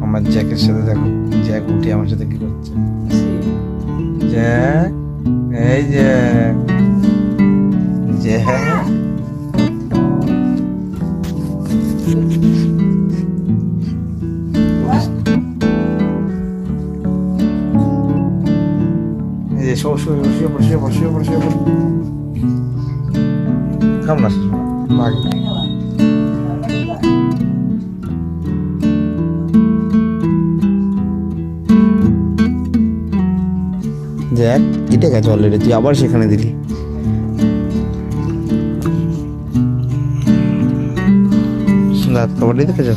আমার জ্যাকের সাথে দেখো, জ্যাক উঠে আমার সাথে কি করছে। জ্যাক, এই জ্যাক, জ্যাক। এই যে শুয়ে পড়। কেমন আছিস বাঘে? দেখ কেটে গেছে অলরেডি, তুই আবার সেখানে দিলি। রাত কবাডি দেখেছ?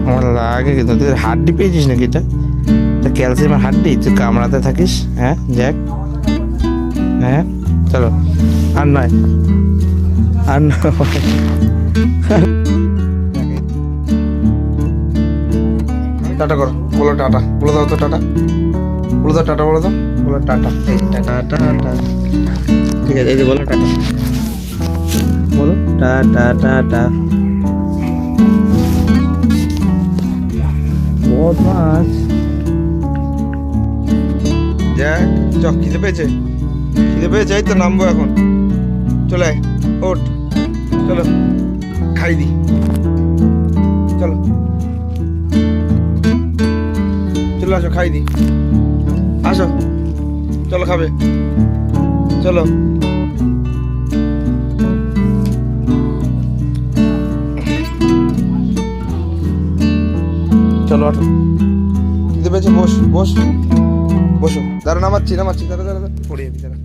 আমার লাগে কিন্তু তুই হাড্ডি পেয়েছিস নাকি? এটা ক্যালসিয়ামের হাড্ডি, তুই কামড়াতে থাকিস। হ্যাঁ জ্যাক, হ্যাঁ চলো আর নয়, আর নয়। টাটা করো, বলো টাটা, বলে দাও তো টাটা, বলে দাও টাটা, বলে দাও, বলো টাটা, এই টাটা টাটা। ঠিক আছে, এই যে বলো টাটা, বলো টাটা টাটা। বদমাস জ্যাক, চক খিদে পেয়েছে, এই তো নামবো এখন। চলে আয়, ওঠ, চলো খাই দি, চলো চলো আসো খাই দি, আসো চলো খাবে, চলো চলো আটো, খিদে পেয়েছে, বসো, দাঁড়া নামাচ্ছি, দাঁড়া পড়ে যাবি, দাঁড়া।